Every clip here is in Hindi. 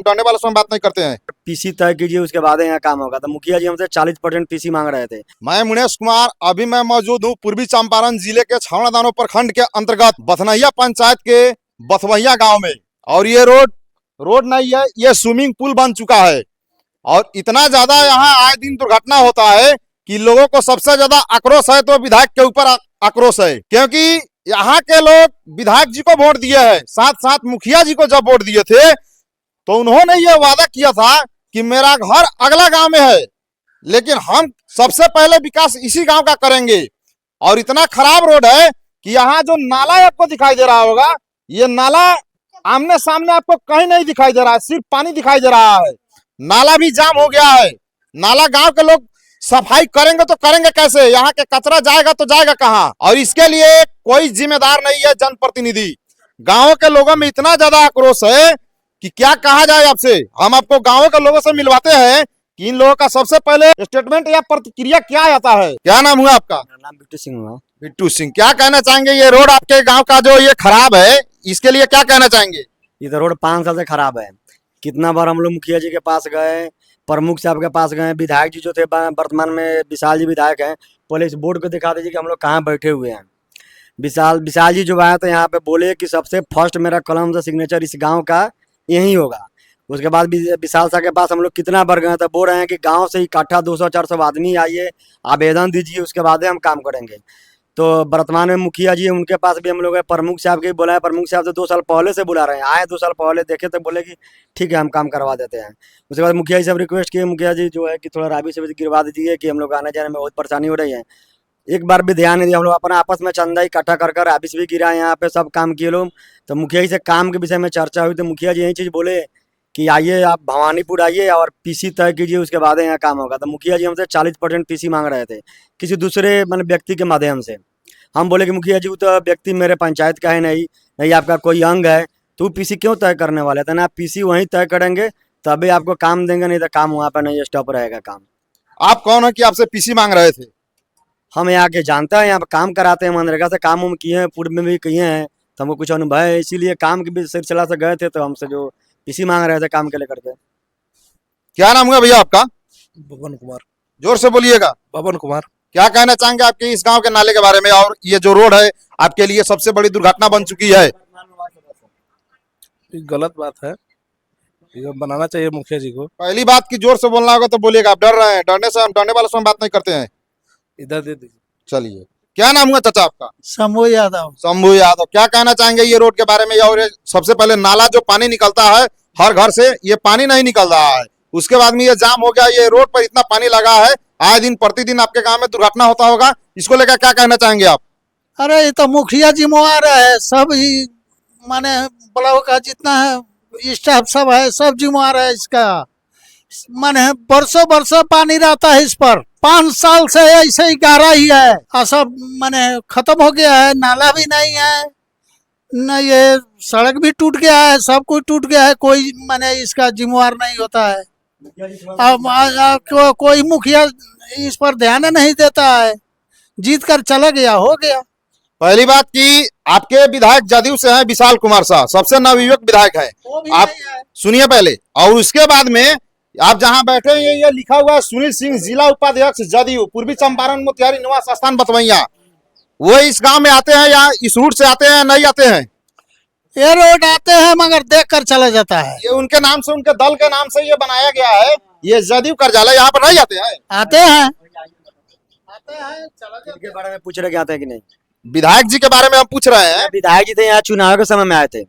डरने वालों से हम बात नहीं करते हैं। पीसी तय कीजिए, उसके बाद यहाँ काम होगा। तो मुखिया जी हमसे 40% पीसी मांग रहे थे। मैं मुनेश कुमार, अभी मैं मौजूद हूँ पूर्वी चंपारण जिले के छावड़ा दानो प्रखंड के अंतर्गत बथनैया पंचायत के बथवैया गांव में। और ये रोड नहीं है, ये स्विमिंग पूल बन चुका है। और इतना ज्यादा यहाँ आए दिन दुर्घटना होता है कि लोगों को सबसे ज्यादा आक्रोश है तो विधायक के ऊपर आक्रोश है, क्योंकि यहाँ के लोग विधायक जी को वोट दिए हैं, साथ साथ मुखिया जी को जब वोट दिए थे तो उन्होंने ये वादा किया था कि मेरा घर अगला गांव में है, लेकिन हम सबसे पहले विकास इसी गांव का करेंगे। और इतना खराब रोड है कि यहाँ जो नाला आपको दिखाई दे रहा होगा, ये नाला आमने सामने आपको कहीं नहीं दिखाई दे रहा है, सिर्फ पानी दिखाई दे रहा है। नाला भी जाम हो गया है। नाला गांव के लोग सफाई करेंगे तो करेंगे कैसे? यहाँ के कचरा जाएगा तो जाएगा कहाँ? और इसके लिए कोई जिम्मेदार नहीं है जनप्रतिनिधि। गांव के लोगों में इतना ज्यादा आक्रोश है कि क्या कहा जाए आपसे। हम आपको गांव के लोगों से मिलवाते हैं कि इन लोगों का सबसे पहले स्टेटमेंट या प्रतिक्रिया क्या आता है। क्या नाम हुआ आपका? मेरा नाम बिट्टू सिंह हुआ। बिट्टू सिंह, क्या कहना चाहेंगे? ये रोड आपके गांव का जो ये खराब है, इसके लिए क्या कहना चाहेंगे? ये तो रोड 5 साल से खराब है। कितना बार हम लोग मुखिया जी के पास गए, प्रमुख साहब के पास गए, विधायक जी जो थे वर्तमान में विशाल जी विधायक हैं, पहले इस बोर्ड को दिखा दीजिए कि हम लोग कहाँ बैठे हुए हैं। विशाल जी जो आए तो यहाँ पे बोले कि सबसे फर्स्ट मेरा कलम से सिग्नेचर इस गांव का यही होगा। उसके बाद विशाल साहब के पास हम लोग कितना बार गए तो बोल रहे हैं कि गांव से इकट्ठा 200-400 आदमी आइए, आवेदन दीजिए, उसके बाद हम काम करेंगे। तो वर्तमान में मुखिया जी उनके पास भी हम लोग प्रमुख साहब के बुलाए। प्रमुख साहब तो 2 साल पहले से बुला रहे हैं, आए 2 साल पहले देखे तो बोले कि ठीक है हम काम करवा देते हैं। उसके बाद मुखिया जी साहब रिक्वेस्ट किए, मुखिया जी जो है कि थोड़ा राबी से भी गिरवा दीजिए कि हम लोग आने जाने में बहुत परेशानी हो रही है। एक बार भी ध्यान नहीं दिया। हम लोग अपना आपस में चंदा इकट्ठा कर कर राबिस भी गिरा, यहाँ पे सब काम किए लोग। तो मुखिया जी से काम के विषय में चर्चा हुई तो मुखिया जी यही चीज़ बोले कि आइए आप भवानीपुर आइए और पीसी तय कीजिए, उसके बाद यहाँ काम होगा। तो मुखिया जी हमसे 40% पीसी मांग रहे थे किसी दूसरे मतलब व्यक्ति के माध्यम से। हम बोले कि मुखिया जी वो तो व्यक्ति मेरे पंचायत का है नहीं आपका कोई अंग है, तो पीसी क्यों तय करने वाले थे? ना पीसी वहीं तय करेंगे तभी आपको काम देंगे, नहीं तो काम वहाँ पर नहीं स्टॉप रहेगा काम। आप कौन है कि आपसे पीसी मांग रहे थे? हम यहाँ के जानते हैं, यहाँ पर काम कराते हैं, मनरेगा से काम हम किए हैं, पूर्व में भी किए हैं, तो हमको कुछ अनुभव है, इसीलिए काम के सिलसिला से गए थे। तो हमसे जो पीसी मांग रहे थे काम के लेकर के। क्या नाम हुआ भैया आपका? बबन कुमार। जोर से बोलिएगा। बबन कुमार। क्या कहना चाहेंगे आपके इस गांव के नाले के बारे में? और ये जो रोड है आपके लिए सबसे बड़ी दुर्घटना बन चुकी है। ये गलत बात है, ये बनाना चाहिए मुखिया जी को। पहली बात की जोर से बोलना होगा तो बोलिएगा। आप डर रहे हैं, डरने से हम डरने वालों से हम बात नहीं करते हैं। इधर दे दीजिए। चलिए, क्या नाम हुआ चाचा आपका? शंभू यादव। शंभू यादव, क्या कहना चाहेंगे ये रोड के बारे में? और सबसे पहले नाला जो पानी निकलता है हर घर से, ये पानी नहीं निकल रहा है। उसके बाद में ये जाम हो गया, ये रोड पर इतना पानी लगा है, आए दिन प्रतिदिन आपके गांव में दुर्घटना होता होगा। इसको लेकर क्या कहना चाहेंगे आप? अरे ये तो मुखिया जिम्मेवार है, सब ही माने ब्लॉक का जितना है स्टाफ सब है, सब जिम्मेवार है इसका। माने बरसों पानी रहता है इस पर, 5 साल से ऐसे ही गारा ही है और सब माने खत्म हो गया है। नाला भी नहीं है न, ये सड़क भी टूट गया है, सब कुछ टूट गया है, कोई माने इसका जिम्मेवार नहीं होता है। अब कोई मुखिया इस पर ध्यान नहीं देता है, जीत कर चला गया, हो गया। पहली बात की आपके विधायक जदयू से हैं विशाल कुमार साहब, सबसे नवयुवक विधायक है। आप सुनिए पहले, और उसके बाद में आप जहां बैठे हैं ये लिखा हुआ है सुनील सिंह, जिला उपाध्यक्ष जदयू, पूर्वी चंपारण मोतिहारी निवास स्थान बथवैया। वो इस गांव में आते हैं या इस रूट से आते हैं, नहीं आते हैं? ये रोड आते हैं मगर देख कर चला जाता है। ये उनके नाम से, उनके दल के नाम से ये बनाया गया है। ये जदयू कार्यालय, यहाँ पर नहीं आते हैं? आते हैं इनके बारे में पूछ रहे कि आते हैं कि नहीं। विधायक जी के बारे में हम पूछ रहे हैं। विधायक जी थे यहाँ चुनाव के समय में आए थे,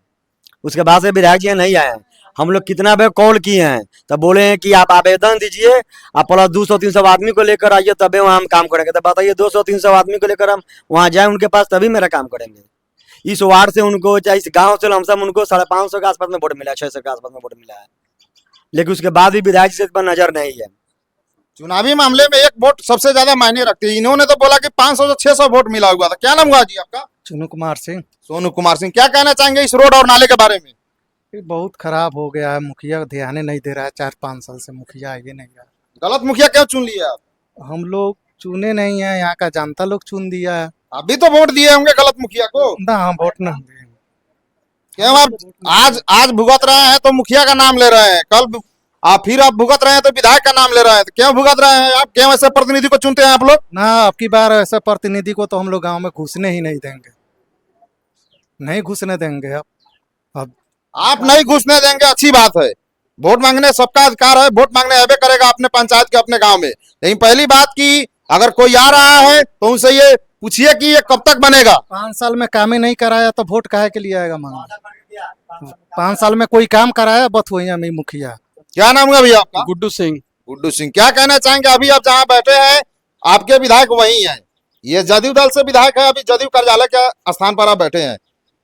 उसके बाद से विधायक जी नहीं आए हैं। हम लोग कितना बार कॉल किए हैं तब बोले हैं कि आप आवेदन दीजिए, आप प्लस 200-300 आदमी को लेकर आइए तभी वहाँ हम काम करेंगे। तो बताइए 200-300 आदमी को लेकर हम वहाँ जाए उनके पास तभी मेरा काम करेंगे। इस वार्ड से उनको, चाहे इस गांव से लमसम उनको 550 के आसपास में वोट मिला है, 600 के आसपास में वोट मिला है, लेकिन उसके बाद भी विधायक जी से इस पर नजर नहीं है। चुनावी मामले में एक वोट सबसे ज्यादा मायने रखती है। इन्होंने तो बोला कि 500 से 600 वोट मिला हुआ था। क्या नाम हुआ जी आपका? सोनू कुमार सिंह। सोनू कुमार सिंह, क्या कहना चाहेंगे इस रोड और नाले के बारे में? बहुत खराब हो गया है, मुखिया ध्यान नहीं दे रहा है। 4-5 साल से मुखिया आगे नहीं रहा। गलत मुखिया क्यों चुन लिया आप? हम लोग चुने नहीं है, यहाँ का जनता लोग चुन दिया है। अभी तो वोट दिए होंगे गलत मुखिया को। ना हम वोट नहीं दिए। क्यों आप आज भुगत रहे हैं तो मुखिया का नाम ले रहे हैं, कल आप फिर आप भुगत रहे हैं तो विधायक का नाम ले रहे हैं, तो क्यों भुगत रहे हैं आप? क्यों ऐसे प्रतिनिधि को चुनते हैं आप लोग? ना अब की बार ऐसे प्रतिनिधि को तो हम लोग गांव में घुसने ही नहीं देंगे, नहीं घुसने देंगे। अब आप नहीं घुसने देंगे, अच्छी बात है। वोट मांगने सबका अधिकार है, वोट मांगने आवे करेगा अपने पंचायत के अपने गांव में। लेकिन पहली बात की अगर कोई आ रहा है तो उनसे ये पूछिए कि ये कब तक बनेगा। 5 साल में काम ही नहीं कराया तो वोट काहे के लिए आएगा मांगने? 5 साल में कोई काम कराया बथुइया में मुखिया। क्या नाम है भैया आपका? गुड्डू सिंह। गुड्डू सिंह, क्या कहना चाहेंगे? अभी आप जहाँ बैठे हैं आपके विधायक वही हैं, ये जदयू दल से विधायक है, अभी जदयू कार्यालय के स्थान पर आप बैठे हैं।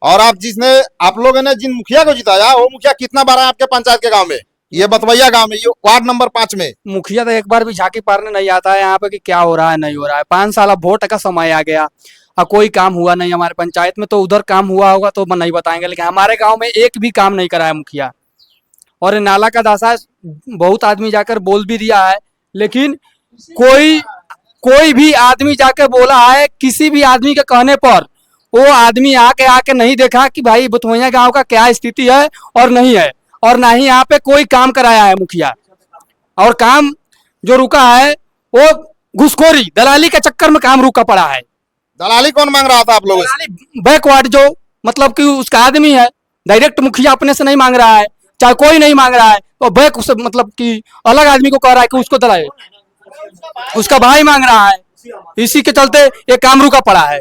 और आप लोगों ने जिन मुखिया को जिताया वो मुखिया कितना बार है आपके पंचायत के गांव में? ये बतवैया गांव में, ये वार्ड नंबर 5 में। मुखिया तो एक बार भी झांकी पारने नहीं आता है यहाँ पे कि क्या हो रहा है नहीं हो रहा है। 5 साल अब वोट का समय आ गया और कोई काम हुआ नहीं हमारे पंचायत में। तो उधर काम हुआ होगा तो नहीं बताएंगे, लेकिन हमारे गांव में एक भी काम नहीं करा है मुखिया। और नाला का दासा बहुत आदमी जाकर बोल भी दिया है, लेकिन कोई भी आदमी जाकर बोला है, किसी भी आदमी के कहने पर वो आदमी आके नहीं देखा कि भाई बथुइया गांव का क्या स्थिति है और नहीं है। और ना ही यहाँ पे कोई काम कराया है मुखिया। और काम जो रुका है वो घुसखोरी दलाली के चक्कर में काम रुका पड़ा है। दलाली कौन मांग रहा था आप लोगों से? दलाली बैकवर्ड जो मतलब कि उसका आदमी है, डायरेक्ट मुखिया अपने से नहीं मांग रहा है, चाहे कोई नहीं मांग रहा है, तो बैक उसे मतलब कि अलग आदमी को कह रहा है कि उसको दलाए, उसका भाई मांग रहा है। इसी के चलते ये काम रुका पड़ा है।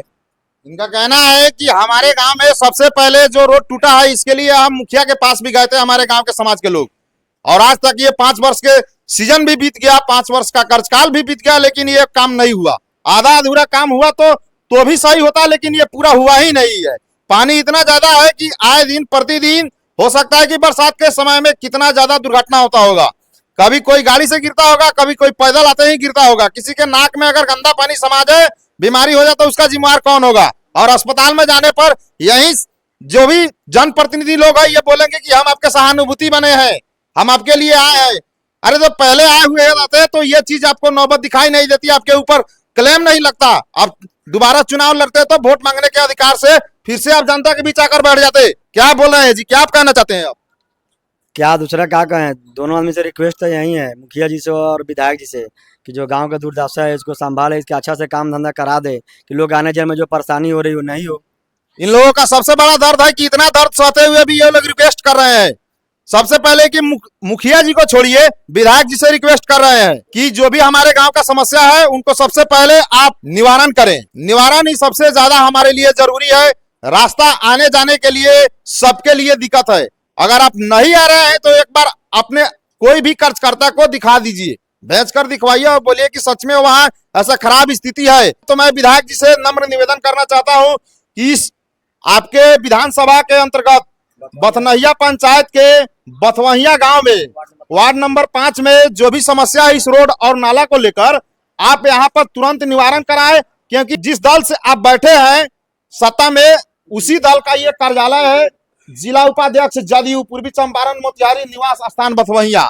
इनका कहना है कि हमारे गांव में सबसे पहले जो रोड टूटा है इसके लिए हम मुखिया के पास भी गए थे, हमारे गांव के समाज के लोग। और आज तक ये 5 वर्ष के सीजन भी बीत गया, 5 वर्ष का कार्यकाल भी बीत गया, लेकिन ये काम नहीं हुआ। आधा अधूरा काम हुआ तो भी सही होता, लेकिन ये पूरा हुआ ही नहीं है। पानी इतना ज्यादा है कि आए दिन प्रतिदिन हो सकता है कि बरसात के समय में कितना ज्यादा दुर्घटना होता होगा। कभी कोई गाड़ी से गिरता होगा, कभी कोई पैदल आते ही गिरता होगा। किसी के नाक में अगर गंदा पानी समा जाए, बीमारी हो जाए तो उसका जिम्मेवार कौन होगा? और अस्पताल में जाने पर यही जो भी जनप्रतिनिधि लोग हैं ये बोलेंगे कि हम आपके सहानुभूति बने हैं, हम आपके लिए आए हैं। अरे तो पहले आए हुए रहते तो ये चीज आपको नौबत दिखाई नहीं देती, आपके ऊपर क्लेम नहीं लगता। आप दोबारा चुनाव लड़ते तो वोट मांगने के अधिकार से फिर से आप जनता के बीच आकर बैठ जाते। क्या बोल रहे हैं जी, क्या आप कहना चाहते हैं? आप क्या दूसरा क्या कहें? दोनों आदमी से रिक्वेस्ट तो यही है, मुखिया जी से और विधायक जी से, कि जो गांव का दुर्दशा है इसको संभाले, इसके अच्छा से काम धंधा करा दे, कि लोग आने जाने में जो परेशानी हो रही हो नहीं हो। इन लोगों का सबसे बड़ा दर्द है कि इतना दर्द सहते हुए भी ये लोग रिक्वेस्ट कर रहे हैं। सबसे पहले कि मुखिया जी को छोड़िए, विधायक जी से रिक्वेस्ट कर रहे हैं कि जो भी हमारे गांव का समस्या है उनको सबसे पहले आप निवारण करें। निवारण ही सबसे ज्यादा हमारे लिए जरूरी है। रास्ता आने जाने के लिए सबके लिए दिक्कत है। अगर आप नहीं आ रहे हैं तो एक बार अपने कोई भी कार्यकर्ता को दिखा दीजिए, भेज कर दिखवाइए और बोलिए कि सच में वहां ऐसा खराब स्थिति है। तो मैं विधायक जी से नम्र निवेदन करना चाहता हूं कि इस आपके विधानसभा के अंतर्गत बथनहिया पंचायत के बथवहिया गांव में वार्ड नंबर 5 में जो भी समस्या है इस रोड और नाला को लेकर आप यहां पर तुरंत निवारण कराएं, क्योंकि जिस दल से आप बैठे हैं सत्ता में उसी दल का ये कार्यालय है। जिला उपाध्यक्ष जदयू पूर्वी चंपारण मोतिहारी निवास स्थान बथवहिया।